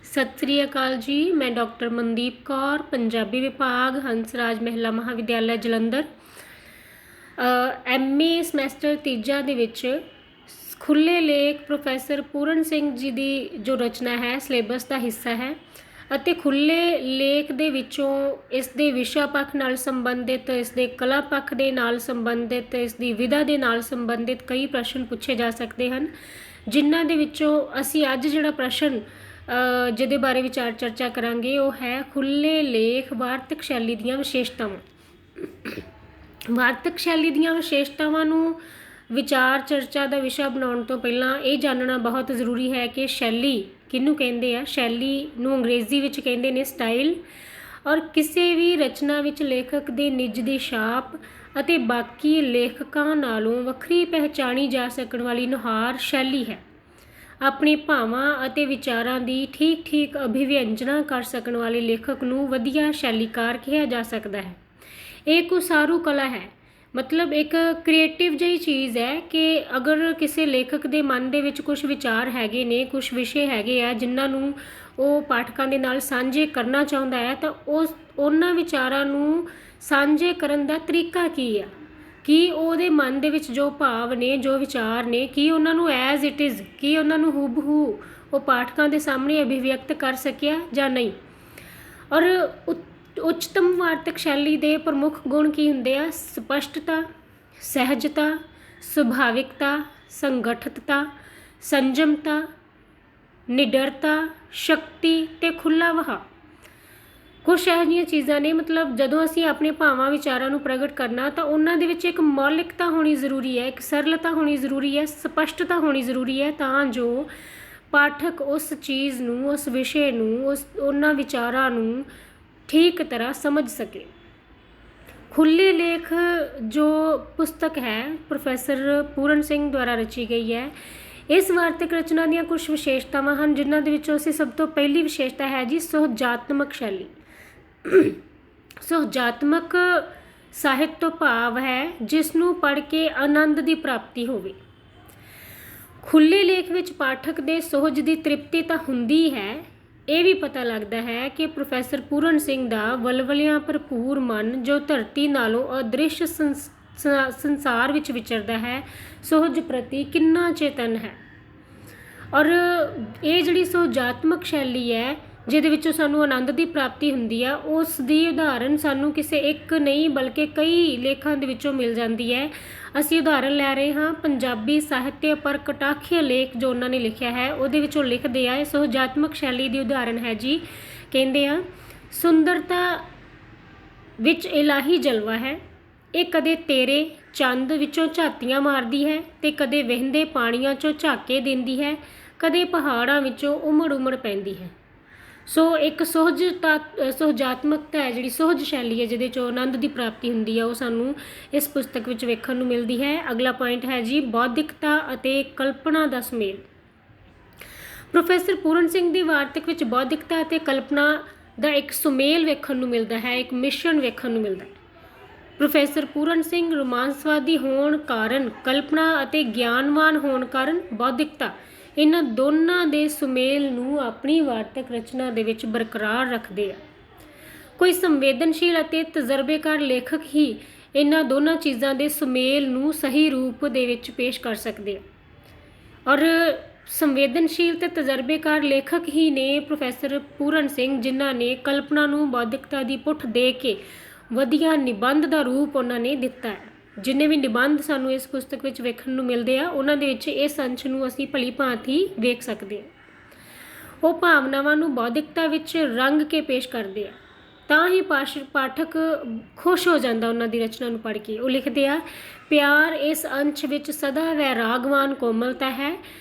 सत श्री अकाल जी। मैं डॉक्टर मनदीप कौर, पंजाबी विभाग, हंसराज महिला महाविद्यालय जलंधर। MA ਸਮੈਸਟਰ ਤੀਜਾ ਦੇ ਵਿੱਚ ਖੁੱਲ੍ਹੇ ਲੇਖ ਪ੍ਰੋਫੈਸਰ ਪੂਰਨ ਸਿੰਘ ਜੀ ਦੀ ਜੋ ਰਚਨਾ ਹੈ ਸਿਲੇਬਸ ਦਾ ਹਿੱਸਾ ਹੈ ਅਤੇ ਖੁੱਲ੍ਹੇ ਲੇਖ ਦੇ ਵਿੱਚੋਂ ਇਸ ਦੇ ਵਿਸ਼ਾ ਪੱਖ ਨਾਲ ਸੰਬੰਧਿਤ, ਇਸ ਦੇ ਕਲਾ ਪੱਖ ਦੇ ਨਾਲ ਸੰਬੰਧਿਤ, ਇਸ ਦੀ ਵਿਧਾ ਦੇ ਨਾਲ ਸੰਬੰਧਿਤ ਕਈ ਪ੍ਰਸ਼ਨ ਪੁੱਛੇ ਜਾ ਸਕਦੇ ਹਨ, ਜਿਨ੍ਹਾਂ ਦੇ ਵਿੱਚੋਂ ਅਸੀਂ ਅੱਜ ਜਿਹੜਾ ਪ੍ਰਸ਼ਨ ਜਿਹਦੇ ਬਾਰੇ ਵਿਚਾਰ ਚਰਚਾ ਕਰਾਂਗੇ ਉਹ ਹੈ ਖੁੱਲ੍ਹੇ ਲੇਖ ਵਾਰਤਕ ਸ਼ੈਲੀ ਦੀਆਂ ਵਿਸ਼ੇਸ਼ਤਾਵਾਂ। ਵਾਰਤਕ ਸ਼ੈਲੀ ਦੀਆਂ ਵਿਸ਼ੇਸ਼ਤਾਵਾਂ ਨੂੰ ਵਿਚਾਰ ਚਰਚਾ ਦਾ ਵਿਸ਼ਾ ਬਣਾਉਣ ਤੋਂ ਪਹਿਲਾਂ ਇਹ ਜਾਣਨਾ ਬਹੁਤ ਜ਼ਰੂਰੀ ਹੈ ਕਿ ਸ਼ੈਲੀ ਕਿਹਨੂੰ ਕਹਿੰਦੇ ਆ। ਸ਼ੈਲੀ ਨੂੰ ਅੰਗਰੇਜ਼ੀ ਵਿੱਚ ਕਹਿੰਦੇ ਨੇ ਸਟਾਈਲ, ਔਰ ਕਿਸੇ ਵੀ ਰਚਨਾ ਵਿੱਚ ਲੇਖਕ ਦੇ ਨਿੱਜ ਦੀ ਛਾਪ ਅਤੇ ਬਾਕੀ ਲੇਖਕਾਂ ਨਾਲੋਂ ਵੱਖਰੀ ਪਹਿਚਾਣੀ ਜਾ ਸਕਣ ਵਾਲੀ ਨੁਹਾਰ ਸ਼ੈਲੀ ਹੈ। ਆਪਣੇ ਭਾਵਾਂ ਅਤੇ ਵਿਚਾਰਾਂ ਦੀ ਠੀਕ ਠੀਕ ਅਭਿਵਿਅੰਜਨਾ ਕਰ ਸਕਣ ਵਾਲੇ ਲੇਖਕ ਨੂੰ ਵਧੀਆ ਸ਼ੈਲੀਕਾਰ ਕਿਹਾ ਜਾ ਸਕਦਾ ਹੈ। ਇਹ ਇੱਕ ਉਸਾਰੂ ਕਲਾ ਹੈ, ਮਤਲਬ ਇੱਕ ਕ੍ਰੀਏਟਿਵ ਜਿਹੀ ਚੀਜ਼ ਹੈ ਕਿ ਅਗਰ ਕਿਸੇ ਲੇਖਕ ਦੇ ਮਨ ਦੇ ਵਿੱਚ ਕੁਝ ਵਿਚਾਰ ਹੈਗੇ ਨੇ, ਕੁਝ ਵਿਸ਼ੇ ਹੈਗੇ ਆ ਜਿਨ੍ਹਾਂ ਨੂੰ ਉਹ ਪਾਠਕਾਂ ਦੇ ਨਾਲ ਸਾਂਝੇ ਕਰਨਾ ਚਾਹੁੰਦਾ ਹੈ, ਤਾਂ ਉਹਨਾਂ ਵਿਚਾਰਾਂ ਨੂੰ ਸਾਂਝੇ ਕਰਨ ਦਾ ਤਰੀਕਾ ਕੀ ਆ, ਕੀ ਉਹਦੇ ਮਨ ਦੇ ਵਿੱਚ ਜੋ ਭਾਵ ਨੇ, ਜੋ ਵਿਚਾਰ ਨੇ, ਕੀ ਉਹਨਾਂ ਨੂੰ ਐਜ਼ ਇਟ ਇਜ਼, ਕੀ ਉਹਨਾਂ ਨੂੰ ਹੂਬਹੂ ਉਹ ਪਾਠਕਾਂ ਦੇ ਸਾਹਮਣੇ ਅਭਿਵਿਅਕਤ ਕਰ ਸਕਿਆ ਜਾਂ ਨਹੀਂ। ਔਰ ਉੱਚਤਮ ਵਾਰਤਕ ਸ਼ੈਲੀ ਦੇ ਪ੍ਰਮੁੱਖ ਗੁਣ ਕੀ ਹੁੰਦੇ ਆ? ਸਪਸ਼ਟਤਾ, ਸਹਿਜਤਾ, ਸੁਭਾਵਿਕਤਾ, ਸੰਗਠਿਤਤਾ, ਸੰਜਮਤਾ, ਨਿਡਰਤਾ, ਸ਼ਕਤੀ ਤੇ ਖੁੱਲ੍ਹਾ ਵਹਾਅ। ਕੁਛ ਇਹੋ ਜਿਹੀਆਂ ਚੀਜ਼ਾਂ ਨੇ, ਮਤਲਬ ਜਦੋਂ ਅਸੀਂ ਆਪਣੇ ਭਾਵਾਂ ਵਿਚਾਰਾਂ ਨੂੰ ਪ੍ਰਗਟ ਕਰਨਾ ਤਾਂ ਉਹਨਾਂ ਦੇ ਵਿੱਚ ਇੱਕ ਮੌਲਿਕਤਾ ਹੋਣੀ ਜ਼ਰੂਰੀ ਹੈ, ਇੱਕ ਸਰਲਤਾ ਹੋਣੀ ਜ਼ਰੂਰੀ ਹੈ, ਸਪਸ਼ਟਤਾ ਹੋਣੀ ਜ਼ਰੂਰੀ ਹੈ, ਤਾਂ ਜੋ ਪਾਠਕ ਉਸ ਚੀਜ਼ ਨੂੰ, ਉਸ ਵਿਸ਼ੇ ਨੂੰ, ਉਹਨਾਂ ਵਿਚਾਰਾਂ ਨੂੰ ਠੀਕ ਤਰ੍ਹਾਂ ਸਮਝ ਸਕੇ। ਖੁੱਲ੍ਹੇ ਲੇਖ ਜੋ ਪੁਸਤਕ ਹੈ ਪ੍ਰੋਫੈਸਰ ਪੂਰਨ ਸਿੰਘ ਦੁਆਰਾ ਰਚੀ ਗਈ ਹੈ, ਇਸ ਵਾਰਤਕ ਰਚਨਾ ਦੀਆਂ ਕੁਝ ਵਿਸ਼ੇਸ਼ਤਾਵਾਂ ਹਨ, ਜਿਨ੍ਹਾਂ ਦੇ ਵਿੱਚੋਂ ਅਸੀਂ ਸਭ ਤੋਂ ਪਹਿਲੀ ਵਿਸ਼ੇਸ਼ਤਾ ਹੈ ਜੀ ਸੁਹਜਾਤਮਕ ਸ਼ੈਲੀ। ਸੁਹਜਾਤਮਕ ਸਾਹਿਤ ਤੋਂ ਭਾਵ ਹੈ ਜਿਸ ਨੂੰ ਪੜ੍ਹ ਕੇ ਆਨੰਦ ਦੀ ਪ੍ਰਾਪਤੀ ਹੋਵੇ। ਖੁੱਲ੍ਹੇ ਲੇਖ ਵਿੱਚ ਪਾਠਕ ਦੇ ਸੁਹਜ ਦੀ ਤ੍ਰਿਪਤੀ ਤਾਂ ਹੁੰਦੀ ਹੈ, ਇਹ ਵੀ ਪਤਾ ਲੱਗਦਾ ਹੈ ਕਿ ਪ੍ਰੋਫੈਸਰ ਪੂਰਨ ਸਿੰਘ ਦਾ ਵਲਵਲਿਆਂ ਭਰਪੂਰ ਮਨ ਜੋ ਧਰਤੀ ਨਾਲੋਂ ਅਦ੍ਰਿਸ਼ ਸੰਸਾਰ ਵਿੱਚ ਵਿਚਰਦਾ ਹੈ, ਸੁਹਜ ਪ੍ਰਤੀ ਕਿੰਨਾ ਚੇਤਨ ਹੈ। ਔਰ ਇਹ ਜਿਹੜੀ ਸੁਹਜਾਤਮਕ ਸ਼ੈਲੀ ਹੈ ਜਿਹਦੇ ਵਿੱਚੋਂ ਸਾਨੂੰ ਆਨੰਦ ਦੀ ਪ੍ਰਾਪਤੀ ਹੁੰਦੀ ਆ, ਉਸ ਦੀ ਉਦਾਹਰਨ ਸਾਨੂੰ ਕਿਸੇ ਇੱਕ ਨਹੀਂ ਬਲਕਿ ਕਈ ਲੇਖਾਂ ਦੇ ਵਿੱਚੋਂ ਮਿਲ ਜਾਂਦੀ ਹੈ। ਅਸੀਂ ਉਦਾਹਰਨ ਲੈ ਰਹੇ ਹਾਂ ਪੰਜਾਬੀ ਸਾਹਿਤਯ ਪਰ ਕਟਾਖੀ ਲੇਖ ਜੋ ਉਹਨਾਂ ਨੇ ਲਿਖਿਆ ਹੈ, ਉਹਦੇ ਵਿੱਚੋਂ ਲਿਖਦੇ ਆ, ਸੁਹਜਾਤਮਕ ਸ਼ੈਲੀ ਦੀ ਉਦਾਹਰਨ ਹੈ ਜੀ, ਕਹਿੰਦੇ ਆ ਸੁੰਦਰਤਾ ਵਿੱਚ ਇਲਾਹੀ ਜਲਵਾ ਹੈ, ਇਹ ਕਦੇ ਤੇਰੇ ਚੰਦ ਵਿੱਚੋਂ ਝਾਤੀਆਂ ਮਾਰਦੀ ਹੈ ਤੇ ਕਦੇ ਵਹਿੰਦੇ ਪਾਣੀਆਂ 'ਚੋਂ ਝਾਕੇ ਦਿੰਦੀ ਹੈ, ਕਦੇ ਪਹਾੜਾਂ ਵਿੱਚੋਂ ਉਮੜ ਉਮੜ ਪੈਂਦੀ ਹੈ। ਸੋ ਇੱਕ ਸੁਹਜਾਤਮਕਤਾ ਹੈ, ਜਿਹੜੀ ਸੁਹਜ ਸ਼ੈਲੀ ਹੈ ਜਿਹਦੇ 'ਚੋਂ ਆਨੰਦ ਦੀ ਪ੍ਰਾਪਤੀ ਹੁੰਦੀ ਹੈ, ਉਹ ਸਾਨੂੰ ਇਸ ਪੁਸਤਕ ਵਿੱਚ ਵੇਖਣ ਨੂੰ ਮਿਲਦੀ ਹੈ। ਅਗਲਾ ਪੁਆਇੰਟ ਹੈ ਜੀ ਬੌਧਿਕਤਾ ਅਤੇ ਕਲਪਨਾ ਦਾ ਸੁਮੇਲ। ਪ੍ਰੋਫੈਸਰ ਪੂਰਨ ਸਿੰਘ ਦੀ ਵਾਰਤਕ ਵਿੱਚ ਬੌਧਿਕਤਾ ਅਤੇ ਕਲਪਨਾ ਦਾ ਇੱਕ ਸੁਮੇਲ ਵੇਖਣ ਨੂੰ ਮਿਲਦਾ ਹੈ, ਇੱਕ ਮਿਸ਼ਰਣ ਵੇਖਣ ਨੂੰ ਮਿਲਦਾ ਹੈ। ਪ੍ਰੋਫੈਸਰ ਪੂਰਨ ਸਿੰਘ ਰੋਮਾਂਸਵਾਦੀ ਹੋਣ ਕਾਰਨ, ਕਲਪਨਾ ਅਤੇ ਗਿਆਨਵਾਨ ਹੋਣ ਕਾਰਨ ਬੌਧਿਕਤਾ, ਇਹਨਾਂ ਦੋਨਾਂ ਦੇ ਸੁਮੇਲ ਨੂੰ ਆਪਣੀ ਵਾਰਤਕ ਰਚਨਾ ਦੇ ਵਿੱਚ ਬਰਕਰਾਰ ਰੱਖਦੇ ਆ। ਕੋਈ ਸੰਵੇਦਨਸ਼ੀਲ ਅਤੇ ਤਜਰਬੇਕਾਰ ਲੇਖਕ ਹੀ ਇਹਨਾਂ ਦੋਨਾਂ ਚੀਜ਼ਾਂ ਦੇ ਸੁਮੇਲ ਨੂੰ ਸਹੀ ਰੂਪ ਦੇ ਵਿੱਚ ਪੇਸ਼ ਕਰ ਸਕਦੇ ਆ। ਔਰ ਸੰਵੇਦਨਸ਼ੀਲ ਤੇ ਤਜਰਬੇਕਾਰ ਲੇਖਕ ਹੀ ਨੇ ਪ੍ਰੋਫੈਸਰ ਪੂਰਨ ਸਿੰਘ, ਜਿਨ੍ਹਾਂ ਨੇ ਕਲਪਨਾ ਨੂੰ ਬੌਧਿਕਤਾ ਦੀ ਪੁੱਠ ਦੇ ਕੇ ਵਧੀਆ ਨਿਬੰਧ ਦਾ ਰੂਪ ਉਹਨਾਂ ਨੇ ਦਿੱਤਾ ਹੈ। ਜਿੰਨੇ ਵੀ ਨਿਬੰਧ ਸਾਨੂੰ ਇਸ ਪੁਸਤਕ ਵਿੱਚ ਵੇਖਣ ਨੂੰ ਮਿਲਦੇ ਆ, ਉਹਨਾਂ ਦੇ ਵਿੱਚ ਇਸ ਅੰਸ਼ ਨੂੰ ਅਸੀਂ ਭਲੀ ਭਾਂਤੀ ਵੇਖ ਸਕਦੇ ਹਾਂ। ਉਹ ਭਾਵਨਾਵਾਂ ਨੂੰ ਬੌਧਿਕਤਾ ਵਿੱਚ ਰੰਗ ਕੇ ਪੇਸ਼ ਕਰਦੇ ਆ, ਤਾਂ ਹੀ ਪਾਠਕ ਖੁਸ਼ ਹੋ ਜਾਂਦਾ ਉਹਨਾਂ ਦੀ ਰਚਨਾ ਨੂੰ ਪੜ੍ਹ ਕੇ। ਉਹ ਲਿਖਦੇ ਆ, ਪਿਆਰ ਇਸ ਅੰਸ਼ ਵਿੱਚ ਸਦਾ ਵੈਰਾਗਵਾਨ ਕੋਮਲਤਾ ਹੈ,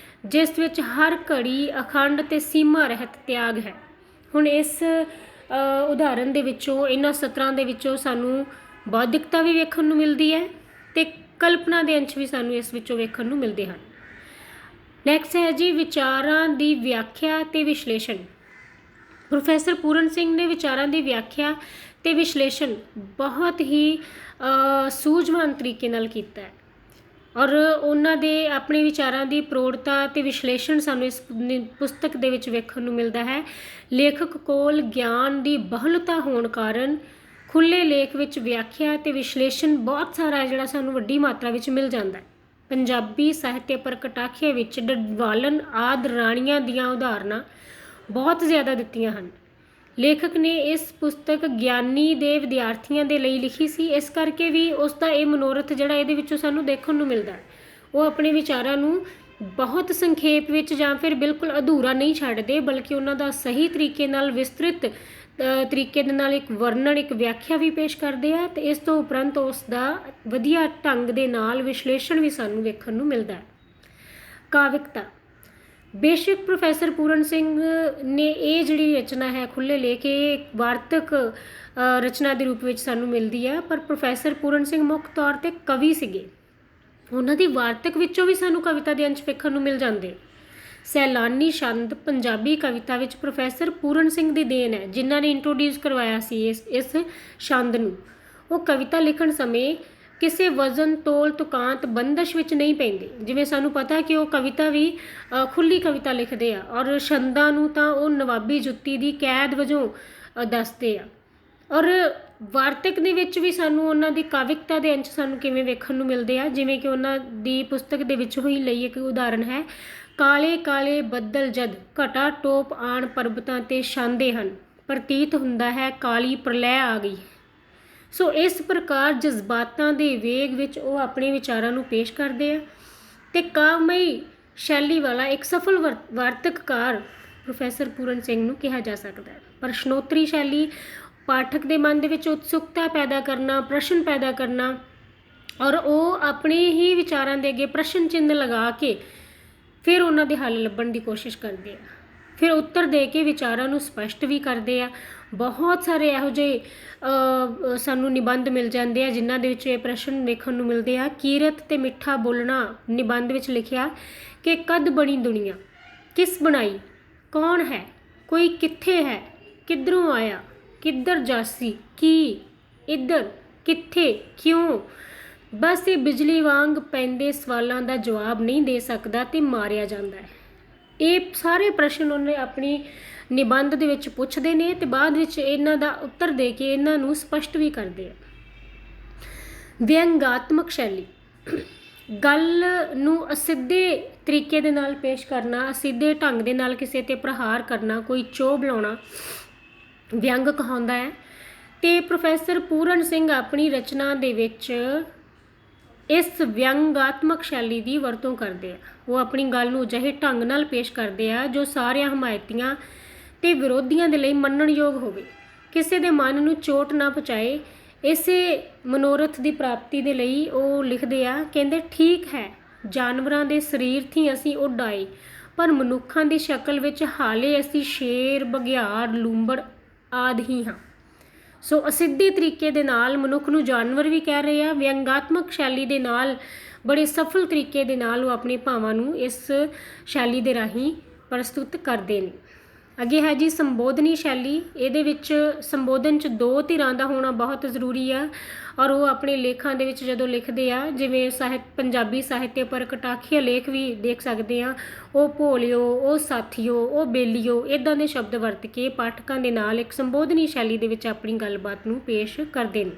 ਜਿਸ ਵਿੱਚ ਹਰ ਘੜੀ ਅਖੰਡ ਤੇ ਸੀਮਾ ਰਹਿਤ ਤਿਆਗ ਹੈ। ਹੁਣ ਇਸ ਉਦਾਹਰਨ ਦੇ ਵਿੱਚੋਂ, ਇਹਨਾਂ ਸਤਰਾਂ ਦੇ ਵਿੱਚੋਂ ਸਾਨੂੰ ਬੌਧਿਕਤਾ ਵੀ ਵੇਖਣ ਨੂੰ ਮਿਲਦੀ ਹੈ ਤੇ ਕਲਪਨਾ ਦੇ ਅੰਸ਼ ਵੀ ਸਾਨੂੰ ਇਸ ਵਿੱਚੋਂ ਵੇਖਣ ਨੂੰ ਮਿਲਦੇ ਹਨ। ਨੈਕਸਟ ਹੈ ਜੀ ਵਿਚਾਰਾਂ ਦੀ ਵਿਆਖਿਆ ਤੇ ਵਿਸ਼ਲੇਸ਼ਣ। ਪ੍ਰੋਫੈਸਰ ਪੂਰਨ ਸਿੰਘ ਨੇ ਵਿਚਾਰਾਂ ਦੀ ਵਿਆਖਿਆ ਤੇ ਵਿਸ਼ਲੇਸ਼ਣ ਬਹੁਤ ਹੀ ਸੂਝਵਾਨ ਤਰੀਕੇ ਨਾਲ ਕੀਤਾ ਹੈ। ਔਰ ਉਹਨਾਂ ਦੇ ਆਪਣੇ ਵਿਚਾਰਾਂ ਦੀ ਪ੍ਰੋੜਤਾ ਅਤੇ ਵਿਸ਼ਲੇਸ਼ਣ ਸਾਨੂੰ ਇਸ ਪੁਸਤਕ ਦੇ ਵਿੱਚ ਵੇਖਣ ਨੂੰ ਮਿਲਦਾ ਹੈ। ਲੇਖਕ ਕੋਲ ਗਿਆਨ ਦੀ ਬਹੁਲਤਾ ਹੋਣ ਕਾਰਨ ਖੁੱਲ੍ਹੇ ਲੇਖ ਵਿੱਚ ਵਿਆਖਿਆ ਅਤੇ ਵਿਸ਼ਲੇਸ਼ਣ ਬਹੁਤ ਸਾਰਾ ਜਿਹੜਾ ਸਾਨੂੰ ਵੱਡੀ ਮਾਤਰਾ ਵਿੱਚ ਮਿਲ ਜਾਂਦਾ ਹੈ। ਪੰਜਾਬੀ ਸਾਹਿਤਯ ਪ੍ਰਗਟਾਖੇ ਵਿੱਚ ਡਡਵਾਲਨ ਆਦਿ ਰਾਣੀਆਂ ਦੀਆਂ ਉਦਾਹਰਨਾਂ ਬਹੁਤ ਜ਼ਿਆਦਾ ਦਿੱਤੀਆਂ ਹਨ। ਲੇਖਕ ਨੇ ਇਸ ਪੁਸਤਕ ਗਿਆਨੀ ਦੇ ਵਿਦਿਆਰਥੀਆਂ ਦੇ ਲਈ ਲਿਖੀ ਸੀ, ਇਸ ਕਰਕੇ ਵੀ ਉਸ ਦਾ ਇਹ ਮਨੋਰਥ ਜਿਹੜਾ ਇਹਦੇ ਵਿੱਚੋਂ ਸਾਨੂੰ ਦੇਖਣ ਨੂੰ ਮਿਲਦਾ ਹੈ, ਉਹ ਆਪਣੇ ਵਿਚਾਰਾਂ ਨੂੰ ਬਹੁਤ ਸੰਖੇਪ ਵਿੱਚ ਜਾਂ ਫਿਰ ਬਿਲਕੁਲ ਅਧੂਰਾ ਨਹੀਂ ਛੱਡਦੇ, ਬਲਕਿ ਉਹਨਾਂ ਦਾ ਸਹੀ ਤਰੀਕੇ ਨਾਲ ਵਿਸਤ੍ਰਿਤ ਤਰੀਕੇ ਦੇ ਨਾਲ ਇੱਕ ਵਰਣਨ, ਇੱਕ ਵਿਆਖਿਆ ਵੀ ਪੇਸ਼ ਕਰਦੇ ਆ ਅਤੇ ਇਸ ਤੋਂ ਉਪਰੰਤ ਉਸ ਦਾ ਵਧੀਆ ਢੰਗ ਦੇ ਨਾਲ ਵਿਸ਼ਲੇਸ਼ਣ ਵੀ ਸਾਨੂੰ ਵੇਖਣ ਨੂੰ ਮਿਲਦਾ ਹੈ। ਕਾਵਿਕਤਾ। ਬੇਸ਼ੱਕ ਪ੍ਰੋਫੈਸਰ ਪੂਰਨ ਸਿੰਘ ਨੇ ਇਹ ਜਿਹੜੀ ਰਚਨਾ ਹੈ ਖੁੱਲ੍ਹੇ ਲੇਖ, ਇਹ ਵਾਰਤਕ ਰਚਨਾ ਦੇ ਰੂਪ ਵਿੱਚ ਸਾਨੂੰ ਮਿਲਦੀ ਹੈ, ਪਰ ਪ੍ਰੋਫੈਸਰ ਪੂਰਨ ਸਿੰਘ ਮੁੱਖ ਤੌਰ 'ਤੇ ਕਵੀ ਸੀਗੇ। ਉਹਨਾਂ ਦੀ ਵਾਰਤਕ ਵਿੱਚੋਂ ਵੀ ਸਾਨੂੰ ਕਵਿਤਾ ਦੇ ਅੰਸ਼ ਵੇਖਣ ਨੂੰ ਮਿਲ ਜਾਂਦੇ। ਸੈਲਾਨੀ ਛੰਦ ਪੰਜਾਬੀ ਕਵਿਤਾ ਵਿੱਚ ਪ੍ਰੋਫੈਸਰ ਪੂਰਨ ਸਿੰਘ ਦੀ ਦੇਣ ਹੈ, ਜਿਨ੍ਹਾਂ ਨੇ ਇੰਟਰੋਡਿਊਸ ਕਰਵਾਇਆ ਸੀ ਇਸ ਛੰਦ ਨੂੰ। ਉਹ ਕਵਿਤਾ ਲਿਖਣ ਸਮੇਂ ਕਿਸੇ ਵਜ਼ਨ ਤੋਲ ਤੁਕਾਂਤ ਬੰਦਸ਼ ਵਿੱਚ ਨਹੀਂ ਪੈਂਦੇ। ਜਿਵੇਂ ਸਾਨੂੰ ਪਤਾ ਕਿ ਉਹ ਕਵਿਤਾ ਵੀ ਖੁੱਲ੍ਹੀ ਕਵਿਤਾ ਲਿਖਦੇ ਆ, ਔਰ ਛੰਦਾਂ ਨੂੰ ਤਾਂ ਉਹ ਨਵਾਬੀ ਜੁੱਤੀ ਦੀ ਕੈਦ ਵਜੋਂ ਦੱਸਦੇ ਆ। ਔਰ ਵਾਰਤਕ ਦੇ ਵਿੱਚ ਵੀ ਸਾਨੂੰ ਉਹਨਾਂ ਦੀ ਕਾਵਿਕਤਾ ਦੇ ਅੰਸ਼ ਸਾਨੂੰ ਕਿਵੇਂ ਵੇਖਣ ਨੂੰ ਮਿਲਦੇ ਆ, ਜਿਵੇਂ ਕਿ ਉਹਨਾਂ ਦੀ ਪੁਸਤਕ ਦੇ ਵਿੱਚ ਹੋਈ ਲਈ ਇੱਕ ਉਦਾਹਰਣ ਹੈ, ਕਾਲੇ ਕਾਲੇ ਬੱਦਲ ਜਦ ਘਟਾ ਟੋਪ ਆਣ ਪਰਬਤਾਂ 'ਤੇ ਛਾਂਦੇ ਹਨ, ਪ੍ਰਤੀਤ ਹੁੰਦਾ ਹੈ ਕਾਲੀ ਪ੍ਰਲੈ ਆ ਗਈ। ਸੋ ਇਸ ਪ੍ਰਕਾਰ ਜਜ਼ਬਾਤਾਂ ਦੇ ਵੇਗ ਵਿੱਚ ਉਹ ਆਪਣੇ ਵਿਚਾਰਾਂ ਨੂੰ ਪੇਸ਼ ਕਰਦੇ ਆ ਅਤੇ ਕਾਵਮਈ ਸ਼ੈਲੀ ਵਾਲਾ ਇੱਕ ਸਫਲ ਵਾਰਤਕਕਾਰ ਪ੍ਰੋਫੈਸਰ ਪੂਰਨ ਸਿੰਘ ਨੂੰ ਕਿਹਾ ਜਾ ਸਕਦਾ ਹੈ। ਪ੍ਰਸ਼ਨੋਤਰੀ ਸ਼ੈਲੀ ਪਾਠਕ ਦੇ ਮਨ ਦੇ ਵਿੱਚ ਉਤਸੁਕਤਾ ਪੈਦਾ ਕਰਨਾ, ਪ੍ਰਸ਼ਨ ਪੈਦਾ ਕਰਨਾ, ਔਰ ਉਹ ਆਪਣੇ ਹੀ ਵਿਚਾਰਾਂ ਦੇ ਅੱਗੇ ਪ੍ਰਸ਼ਨ ਚਿੰਨ੍ਹ ਲਗਾ ਕੇ ਫਿਰ ਉਹਨਾਂ ਦੇ ਹੱਲ ਲੱਭਣ ਦੀ ਕੋਸ਼ਿਸ਼ ਕਰਦੇ ਆ, ਫਿਰ ਉੱਤਰ ਦੇ ਕੇ ਵਿਚਾਰਾਂ ਨੂੰ ਸਪਸ਼ਟ ਵੀ ਕਰਦੇ ਆ। ਬਹੁਤ ਸਾਰੇ ਇਹੋ ਜਿਹੇ ਸਾਨੂੰ ਨਿਬੰਧ ਮਿਲ ਜਾਂਦੇ ਆ ਜਿਨ੍ਹਾਂ ਦੇ ਵਿੱਚ ਇਹ ਪ੍ਰਸ਼ਨ ਵੇਖਣ ਨੂੰ ਮਿਲਦੇ ਆ। ਕੀਰਤ ਤੇ ਮਿੱਠਾ ਬੋਲਣਾ ਨਿਬੰਧ ਵਿੱਚ ਲਿਖਿਆ ਕਿ ਕਦ ਬਣੀ ਦੁਨੀਆ, ਕਿਸ ਬਣਾਈ, ਕੌਣ ਹੈ, ਕੋਈ ਕਿੱਥੇ ਹੈ, ਕਿੱਧਰੋਂ ਆਇਆ, ਕਿੱਧਰ ਜਾਸੀ, ਕੀ, ਇੱਧਰ, ਕਿੱਥੇ, ਕਿਉਂ। ਬਸ ਇਹ ਬਿਜਲੀ ਵਾਂਗ ਪੈਂਦੇ ਸਵਾਲਾਂ ਦਾ ਜਵਾਬ ਨਹੀਂ ਦੇ ਸਕਦਾ ਅਤੇ ਮਾਰਿਆ ਜਾਂਦਾ ਹੈ। ਇਹ ਸਾਰੇ ਪ੍ਰਸ਼ਨ ਉਹਨੇ ਆਪਣੀ ਨਿਬੰਧ ਦੇ ਵਿੱਚ ਪੁੱਛਦੇ ਨੇ ਅਤੇ ਬਾਅਦ ਵਿੱਚ ਇਹਨਾਂ ਦਾ ਉੱਤਰ ਦੇ ਕੇ ਇਹਨਾਂ ਨੂੰ ਸਪਸ਼ਟ ਵੀ ਕਰਦੇ ਆ। ਵਿਅੰਗਾਤਮਕ ਸ਼ੈਲੀ, ਗੱਲ ਨੂੰ ਅਸਿੱਧੇ ਤਰੀਕੇ ਦੇ ਨਾਲ ਪੇਸ਼ ਕਰਨਾ, ਅਸਿੱਧੇ ਢੰਗ ਦੇ ਨਾਲ ਕਿਸੇ 'ਤੇ ਪ੍ਰਹਾਰ ਕਰਨਾ, ਕੋਈ ਚੋਭ ਲਾਉਣਾ ਵਿਅੰਗ ਕਹਾਉਂਦਾ ਹੈ। ਅਤੇ ਪ੍ਰੋਫੈਸਰ ਪੂਰਨ ਸਿੰਘ ਆਪਣੀ ਰਚਨਾ ਦੇ ਵਿੱਚ ਇਸ ਵਿਅੰਗਾਤਮਕ ਸ਼ੈਲੀ ਦੀ ਵਰਤੋਂ ਕਰਦੇ ਆ। ਉਹ ਆਪਣੀ ਗੱਲ ਨੂੰ ਅਜਿਹੇ ਢੰਗ ਨਾਲ ਪੇਸ਼ ਕਰਦੇ ਆ ਜੋ ਸਾਰਿਆਂ ਹਮਾਇਤੀਆਂ ਅਤੇ ਵਿਰੋਧੀਆਂ ਦੇ ਲਈ ਮੰਨਣਯੋਗ ਹੋਵੇ, ਕਿਸੇ ਦੇ ਮਨ ਨੂੰ ਚੋਟ ਨਾ ਪਹੁੰਚਾਏ। ਇਸੇ ਮਨੋਰਥ ਦੀ ਪ੍ਰਾਪਤੀ ਦੇ ਲਈ ਉਹ ਲਿਖਦੇ ਆ, ਕਹਿੰਦੇ ਠੀਕ ਹੈ ਜਾਨਵਰਾਂ ਦੇ ਸਰੀਰ ਥੀ ਅਸੀਂ ਉੱਡ ਆਏ, ਪਰ ਮਨੁੱਖਾਂ ਦੀ ਸ਼ਕਲ ਵਿੱਚ ਹਾਲੇ ਅਸੀਂ ਸ਼ੇਰ, ਬਘਿਆੜ, ਲੂੰਬੜ ਆਦਿ ਹੀ ਹਾਂ। ਸੋ ਅਸਿੱਧੇ ਤਰੀਕੇ ਦੇ ਨਾਲ ਮਨੁੱਖ ਨੂੰ ਜਾਨਵਰ ਵੀ ਕਹਿ ਰਹੇ ਆ। ਵਿਅੰਗਾਤਮਕ ਸ਼ੈਲੀ ਦੇ ਨਾਲ ਬੜੇ ਸਫਲ ਤਰੀਕੇ ਦੇ ਨਾਲ ਉਹ ਆਪਣੇ ਭਾਵਾਂ ਨੂੰ ਇਸ ਸ਼ੈਲੀ ਦੇ ਰਾਹੀਂ ਪ੍ਰਸਤੁਤ ਕਰਦੇ ਨੇ। ਅੱਗੇ ਹੈ ਜੀ ਸੰਬੋਧਨੀ ਸ਼ੈਲੀ। ਇਹਦੇ ਵਿੱਚ ਸੰਬੋਧਨ 'ਚ ਦੋ ਧਿਰਾਂ ਦਾ ਹੋਣਾ ਬਹੁਤ ਜ਼ਰੂਰੀ ਆ, ਔਰ ਉਹ ਆਪਣੇ ਲੇਖਾਂ ਦੇ ਵਿੱਚ ਜਦੋਂ ਲਿਖਦੇ ਆ, ਜਿਵੇਂ ਪੰਜਾਬੀ ਸਾਹਿਤਯ ਪ੍ਰਗਟਾਖੀਆ ਲੇਖ ਵੀ ਦੇਖ ਸਕਦੇ ਆ, ਉਹ ਭੋਲਿਓ, ਉਹ ਸਾਥੀਓ, ਉਹ ਬੇਲੀਓ, ਇੱਦਾਂ ਦੇ ਸ਼ਬਦ ਵਰਤ ਕੇ ਪਾਠਕਾਂ ਦੇ ਨਾਲ ਇੱਕ ਸੰਬੋਧਨੀ ਸ਼ੈਲੀ ਦੇ ਵਿੱਚ ਆਪਣੀ ਗੱਲਬਾਤ ਨੂੰ ਪੇਸ਼ ਕਰਦੇ ਨੇ।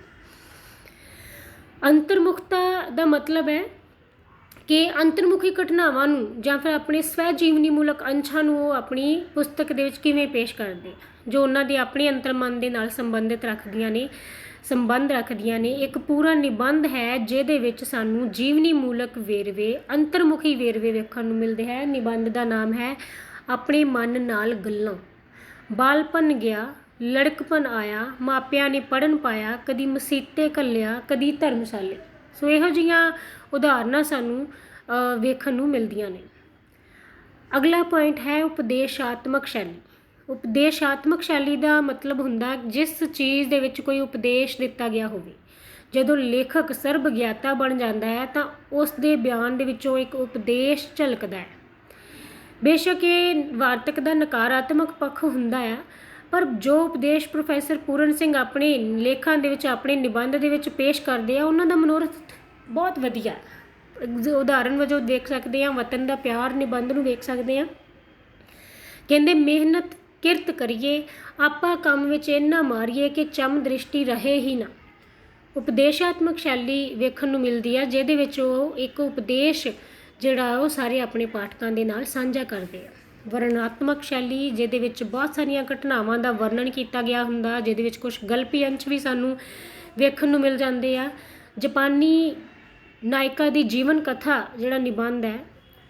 ਅੰਤਰਮੁਖਤਾ ਦਾ ਮਤਲਬ ਹੈ ਕਿ ਅੰਤਰਮੁਖੀ ਘਟਨਾਵਾਂ ਨੂੰ ਜਾਂ ਫਿਰ ਆਪਣੇ ਸਵੈ ਜੀਵਨੀ ਮੂਲਕ ਅੰਸ਼ਾਂ ਨੂੰ ਉਹ ਆਪਣੀ ਪੁਸਤਕ ਦੇ ਵਿੱਚ ਕਿਵੇਂ ਪੇਸ਼ ਕਰਦੇ ਆ, ਜੋ ਉਹਨਾਂ ਦੇ ਆਪਣੇ ਅੰਤਰਮਨ ਦੇ ਨਾਲ ਸੰਬੰਧ ਰੱਖਦੀਆਂ ਨੇ। ਇੱਕ ਪੂਰਾ ਨਿਬੰਧ ਹੈ ਜਿਹਦੇ ਵਿੱਚ ਸਾਨੂੰ ਜੀਵਨੀ ਮੂਲਕ ਵੇਰਵੇ, ਅੰਤਰਮੁਖੀ ਵੇਰਵੇ ਵੇਖਣ ਨੂੰ ਮਿਲਦੇ ਹੈ। ਨਿਬੰਧ ਦਾ ਨਾਮ ਹੈ ਆਪਣੇ ਮਨ ਨਾਲ ਗੱਲਾਂ। ਬਾਲਪਨ ਗਿਆ, ਲੜਕਪਨ ਆਇਆ, ਮਾਪਿਆਂ ਨੇ ਪੜ੍ਹਨ ਪਾਇਆ, ਕਦੀ ਮਸੀਤੇ ਘੱਲਿਆ, ਕਦੀ ਧਰਮਸ਼ਾਲੇ। ਸੋ ਇਹੋ ਜਿਹੀਆਂ ਉਦਾਹਰਨਾਂ ਸਾਨੂੰ ਵੇਖਣ ਨੂੰ ਮਿਲਦੀਆਂ ਨੇ। ਅਗਲਾ ਪੁਆਇੰਟ ਹੈ ਉਪਦੇਸ਼ਾਤਮਕ ਸ਼ੈਲੀ। ਉਪਦੇਸ਼ਾਤਮਕ ਸ਼ੈਲੀ ਦਾ ਮਤਲਬ ਹੁੰਦਾ ਜਿਸ ਚੀਜ਼ ਦੇ ਵਿੱਚ ਕੋਈ ਉਪਦੇਸ਼ ਦਿੱਤਾ ਗਿਆ ਹੋਵੇ। ਜਦੋਂ ਲੇਖਕ ਸਰਬ ਗਿਆਤਾ ਬਣ ਜਾਂਦਾ ਹੈ ਤਾਂ ਉਸ ਦੇ ਬਿਆਨ ਦੇ ਵਿੱਚੋਂ ਇੱਕ ਉਪਦੇਸ਼ ਝਲਕਦਾ ਹੈ। ਬੇਸ਼ੱਕ ਇਹ ਵਾਰਤਕ ਦਾ ਨਕਾਰਾਤਮਕ ਪੱਖ ਹੁੰਦਾ ਆ, ਪਰ ਜੋ ਉਪਦੇਸ਼ ਪ੍ਰੋਫੈਸਰ ਪੂਰਨ ਸਿੰਘ ਆਪਣੇ ਲੇਖਾਂ ਦੇ ਵਿੱਚ, ਆਪਣੇ ਨਿਬੰਧ ਦੇ ਵਿੱਚ ਪੇਸ਼ ਕਰਦੇ ਆ, ਉਹਨਾਂ ਦਾ ਮਨੋਰਥ ਬਹੁਤ ਵਧੀਆ। ਉਦਾਹਰਨ ਵਜੋਂ ਦੇਖ ਸਕਦੇ ਹਾਂ, ਵਤਨ ਦਾ ਪਿਆਰ ਨਿਬੰਧ ਨੂੰ ਵੇਖ ਸਕਦੇ ਹਾਂ। ਕਹਿੰਦੇ ਮਿਹਨਤ ਕਿਰਤ ਕਰੀਏ, ਆਪਾਂ ਕੰਮ ਵਿੱਚ ਇੰਨਾ ਮਾਰੀਏ ਕਿ ਚਮ ਦ੍ਰਿਸ਼ਟੀ ਰਹੇ ਹੀ ਨਾ। ਉਪਦੇਸ਼ਾਤਮਕ ਸ਼ੈਲੀ ਵੇਖਣ ਨੂੰ ਮਿਲਦੀ ਆ, ਜਿਹਦੇ ਵਿੱਚ ਉਹ ਇੱਕ ਉਪਦੇਸ਼ ਜਿਹੜਾ ਉਹ ਸਾਰੇ ਆਪਣੇ ਪਾਠਕਾਂ ਦੇ ਨਾਲ ਸਾਂਝਾ ਕਰਦੇ ਆ। ਵਰਣਨਾਤਮਕ ਸ਼ੈਲੀ, ਜਿਹਦੇ ਵਿੱਚ ਬਹੁਤ ਸਾਰੀਆਂ ਘਟਨਾਵਾਂ ਦਾ ਵਰਣਨ ਕੀਤਾ ਗਿਆ ਹੁੰਦਾ, ਜਿਹਦੇ ਵਿੱਚ ਕੁਝ ਗਲਪੀ ਅੰਸ਼ ਵੀ ਸਾਨੂੰ ਵੇਖਣ ਨੂੰ ਮਿਲ ਜਾਂਦੇ ਆ। ਜਾਪਾਨੀ ਨਾਇਕਾ ਦੀ ਜੀਵਨ ਕਥਾ ਜਿਹੜਾ ਨਿਬੰਧ ਹੈ,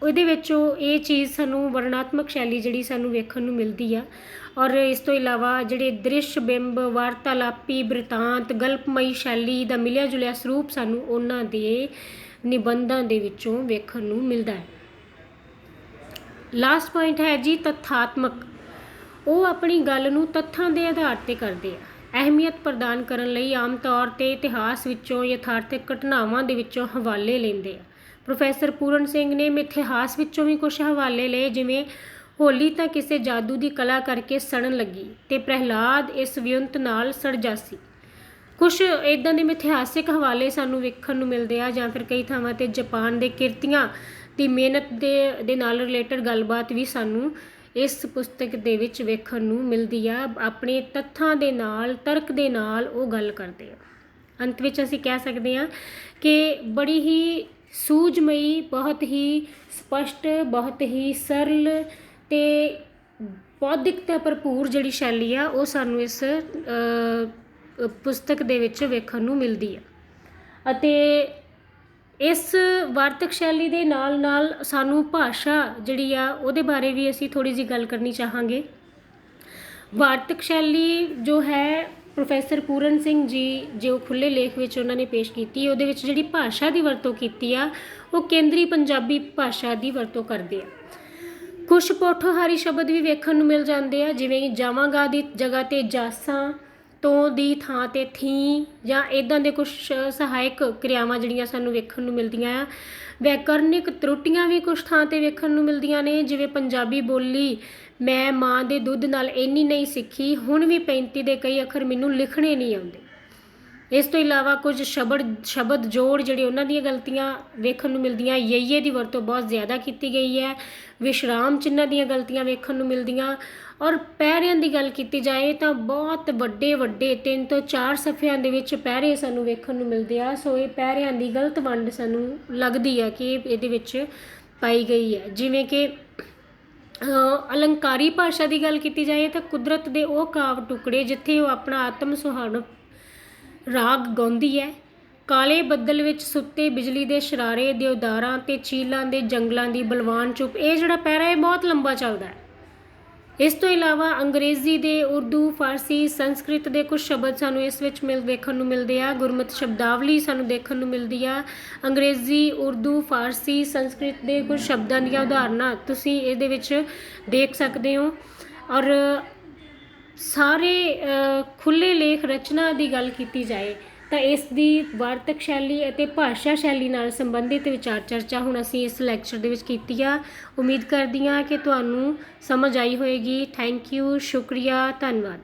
ਉਹਦੇ ਵਿੱਚੋਂ ਇਹ ਚੀਜ਼ ਸਾਨੂੰ ਵਰਣਨਾਤਮਕ ਸ਼ੈਲੀ ਜਿਹੜੀ ਸਾਨੂੰ ਵੇਖਣ ਨੂੰ ਮਿਲਦੀ ਆ। ਔਰ ਇਸ ਤੋਂ ਇਲਾਵਾ ਜਿਹੜੇ ਦ੍ਰਿਸ਼ ਬਿੰਬ, ਵਾਰਤਾਲਾਪੀ ਬ੍ਰਿਤਾਂਤ, ਗਲਪਮਈ ਸ਼ੈਲੀ ਦਾ ਮਿਲਿਆ ਜੁਲਿਆ ਸਰੂਪ ਸਾਨੂੰ ਉਹਨਾਂ ਦੇ ਨਿਬੰਧਾਂ ਦੇ ਵਿੱਚੋਂ ਵੇਖਣ ਨੂੰ ਮਿਲਦਾ ਹੈ। ਲਾਸਟ ਪੁਆਇੰਟ ਹੈ ਜੀ ਤੱਥਾਤਮਕ। ਉਹ ਆਪਣੀ ਗੱਲ ਨੂੰ ਤੱਥਾਂ ਦੇ ਆਧਾਰ 'ਤੇ ਕਰਦੇ ਆ। ਅਹਿਮੀਅਤ ਪ੍ਰਦਾਨ ਕਰਨ ਲਈ ਆਮ ਤੌਰ 'ਤੇ ਇਤਿਹਾਸ ਵਿੱਚੋਂ, ਯਥਾਰਥਿਕ ਘਟਨਾਵਾਂ ਦੇ ਵਿੱਚੋਂ ਹਵਾਲੇ ਲੈਂਦੇ ਆ। ਪ੍ਰੋਫੈਸਰ ਪੂਰਨ ਸਿੰਘ ਨੇ ਇਤਿਹਾਸ ਵਿੱਚੋਂ ਵੀ ਕੁਝ ਹਵਾਲੇ ਲਏ, ਜਿਵੇਂ ਹੋਲੀ ਤਾਂ ਕਿਸੇ ਜਾਦੂ ਦੀ ਕਲਾ ਕਰਕੇ ਸੜਨ ਲੱਗੀ ਤੇ ਪ੍ਰਹਿਲਾਦ ਇਸ ਵਿਉਂਤ ਨਾਲ ਸੜ ਜਾਸੀ। ਕੁਛ ਇੱਦਾਂ ਦੇ ਇਤਿਹਾਸਿਕ ਹਵਾਲੇ ਸਾਨੂੰ ਵੇਖਣ ਨੂੰ ਮਿਲਦੇ ਆ, ਜਾਂ ਫਿਰ ਕਈ ਥਾਵਾਂ 'ਤੇ ਜਾਪਾਨ ਦੇ ਕਿਰਤੀਆਂ ਦੀ ਮਿਹਨਤ ਦੇ ਨਾਲ ਰਿਲੇਟਡ ਗੱਲਬਾਤ ਵੀ ਸਾਨੂੰ ਇਸ ਪੁਸਤਕ ਦੇ ਵਿੱਚ ਵੇਖਣ ਨੂੰ ਮਿਲਦੀ ਆ। ਆਪਣੇ ਤੱਥਾਂ ਦੇ ਨਾਲ, ਤਰਕ ਦੇ ਨਾਲ ਉਹ ਗੱਲ ਕਰਦੇ ਆ। ਅੰਤ ਵਿੱਚ ਅਸੀਂ ਕਹਿ ਸਕਦੇ ਹਾਂ ਕਿ ਬੜੀ ਹੀ ਸੂਝਮਈ, ਬਹੁਤ ਹੀ ਸਪਸ਼ਟ, ਬਹੁਤ ਹੀ ਸਰਲ ਤੇ ਬੌਧਿਕਤਾ ਭਰਪੂਰ ਜਿਹੜੀ ਸ਼ੈਲੀ ਆ ਉਹ ਸਾਨੂੰ ਇਸ ਪੁਸਤਕ ਦੇ ਵਿੱਚ ਵੇਖਣ ਨੂੰ ਮਿਲਦੀ ਆ। ਅਤੇ ਇਸ ਵਾਰਤਕ ਸ਼ੈਲੀ ਦੇ ਨਾਲ ਨਾਲ ਸਾਨੂੰ ਭਾਸ਼ਾ ਜਿਹੜੀ ਆ ਉਹਦੇ ਬਾਰੇ ਵੀ ਅਸੀਂ ਥੋੜ੍ਹੀ ਜਿਹੀ ਗੱਲ ਕਰਨੀ ਚਾਹਾਂਗੇ। ਵਾਰਤਕ ਸ਼ੈਲੀ ਜੋ ਹੈ ਪ੍ਰੋਫੈਸਰ ਪੂਰਨ ਸਿੰਘ ਜੀ ਜੋ ਖੁੱਲ੍ਹੇ ਲੇਖ ਵਿੱਚ ਉਹਨਾਂ ਨੇ ਪੇਸ਼ ਕੀਤੀ, ਉਹਦੇ ਵਿੱਚ ਜਿਹੜੀ ਭਾਸ਼ਾ ਦੀ ਵਰਤੋਂ ਕੀਤੀ ਆ ਉਹ ਕੇਂਦਰੀ ਪੰਜਾਬੀ ਭਾਸ਼ਾ ਦੀ ਵਰਤੋਂ ਕਰਦੇ ਆ। ਕੁਛ ਪੋਠੋਹਾਰੀ ਸ਼ਬਦ ਵੀ ਵੇਖਣ ਨੂੰ ਮਿਲ ਜਾਂਦੇ ਆ, ਜਿਵੇਂ ਜਾਵਾਂਗਾ ਦੀ ਜਗ੍ਹਾ 'ਤੇ ਜਾਸਾਂ, ਤੋਂ ਦੀ ਥਾਂ 'ਤੇ ਥੀ, ਜਾਂ ਇੱਦਾਂ ਦੇ ਕੁਛ ਸਹਾਇਕ ਕਿਰਿਆਵਾਂ ਜਿਹੜੀਆਂ ਸਾਨੂੰ ਵੇਖਣ ਨੂੰ ਮਿਲਦੀਆਂ ਆ। ਵਿਆਕਰਨਿਕ ਤਰੁੱਟੀਆਂ ਵੀ ਕੁਛ ਥਾਂ 'ਤੇ ਵੇਖਣ ਨੂੰ ਮਿਲਦੀਆਂ ਨੇ, ਜਿਵੇਂ ਪੰਜਾਬੀ ਬੋਲੀ ਮੈਂ ਮਾਂ ਦੇ ਦੁੱਧ ਨਾਲ ਇੰਨੀ ਨਹੀਂ ਸਿੱਖੀ, ਹੁਣ ਵੀ 35 ਦੇ ਕਈ ਅੱਖਰ ਮੈਨੂੰ ਲਿਖਣੇ ਨਹੀਂ ਆਉਂਦੇ। ਇਸ ਤੋਂ ਇਲਾਵਾ ਕੁਝ ਸ਼ਬਦ ਜੋੜ ਜਿਹੜੇ ਉਹਨਾਂ ਦੀਆਂ ਗਲਤੀਆਂ ਵੇਖਣ ਨੂੰ ਮਿਲਦੀਆਂ। ਯਈਏ ਦੀ ਵਰਤੋਂ ਬਹੁਤ ਜ਼ਿਆਦਾ ਕੀਤੀ ਗਈ ਹੈ। ਵਿਸ਼ਰਾਮ ਚਿੰਨ੍ਹਾਂ ਦੀਆਂ ਗਲਤੀਆਂ ਵੇਖਣ ਨੂੰ ਮਿਲਦੀਆਂ। ਔਰ ਪੈਰਿਆਂ ਦੀ ਗੱਲ ਕੀਤੀ ਜਾਏ ਤਾਂ ਬਹੁਤ ਵੱਡੇ 3 ਤੋਂ 4 ਸਫ਼ਿਆਂ ਦੇ ਵਿੱਚ ਪੈਰੇ ਸਾਨੂੰ ਵੇਖਣ ਨੂੰ ਮਿਲਦੇ ਆ। ਸੋ ਇਹ ਪੈਰਿਆਂ ਦੀ ਗਲਤ ਵੰਡ ਸਾਨੂੰ ਲੱਗਦੀ ਆ ਕਿ ਇਹਦੇ ਵਿੱਚ ਪਾਈ ਗਈ ਹੈ। ਜਿਵੇਂ ਕਿ ਅਲੰਕਾਰੀ ਭਾਸ਼ਾ ਦੀ ਗੱਲ ਕੀਤੀ ਜਾਏ ਤਾਂ ਕੁਦਰਤ ਦੇ ਉਹ ਕਾਵ ਟੁਕੜੇ ਜਿੱਥੇ ਉਹ ਆਪਣਾ ਆਤਮ ਸੁਹਾਵਣਾ ਰਾਗ ਗਾਉਂਦੀ ਹੈ। ਕਾਲੇ ਬੱਦਲ ਵਿੱਚ ਸੁੱਤੇ ਬਿਜਲੀ ਦੇ ਸ਼ਰਾਰੇ, ਦੇਵਦਾਰਾਂ ਤੇ ਚੀਲਾਂ ਦੇ ਜੰਗਲਾਂ ਦੀ ਬਲਵਾਨ ਚੁੱਪ, ਇਹ ਜਿਹੜਾ ਪੈਰਾ ਇਹ ਬਹੁਤ ਲੰਬਾ ਚੱਲਦਾ ਹੈ। ਇਸ ਤੋਂ ਇਲਾਵਾ ਅੰਗਰੇਜ਼ੀ ਦੇ, ਉਰਦੂ, ਫਾਰਸੀ, ਸੰਸਕ੍ਰਿਤ ਦੇ ਕੁਝ ਸ਼ਬਦ ਸਾਨੂੰ ਇਸ ਵਿੱਚ ਵੇਖਣ ਨੂੰ ਮਿਲਦੇ ਆ। ਗੁਰਮਤਿ ਸ਼ਬਦਾਵਲੀ ਸਾਨੂੰ ਦੇਖਣ ਨੂੰ ਮਿਲਦੀ ਆ। ਅੰਗਰੇਜ਼ੀ, ਉਰਦੂ, ਫਾਰਸੀ, ਸੰਸਕ੍ਰਿਤ ਦੇ ਕੁਝ ਸ਼ਬਦਾਂ ਦੀਆਂ ਉਦਾਹਰਨਾਂ ਤੁਸੀਂ ਇਹਦੇ ਵਿੱਚ ਦੇਖ ਸਕਦੇ ਹੋ। ਔਰ ਸਾਰੇ ਖੁੱਲ੍ਹੇ ਲੇਖ ਰਚਨਾ ਦੀ ਗੱਲ ਕੀਤੀ ਜਾਏ ਤਾਂ ਇਸ ਦੀ ਵਾਰਤਕ ਸ਼ੈਲੀ ਅਤੇ ਭਾਸ਼ਾ ਸ਼ੈਲੀ ਨਾਲ ਸੰਬੰਧਿਤ ਵਿਚਾਰ ਚਰਚਾ ਹੁਣ ਅਸੀਂ ਇਸ ਲੈਕਚਰ ਦੇ ਵਿੱਚ ਕੀਤੀ ਆ। ਉਮੀਦ ਕਰਦੀ ਹਾਂ ਕਿ ਤੁਹਾਨੂੰ ਸਮਝ ਆਈ ਹੋਏਗੀ। ਥੈਂਕ ਯੂ, ਸ਼ੁਕਰੀਆ, ਧੰਨਵਾਦ।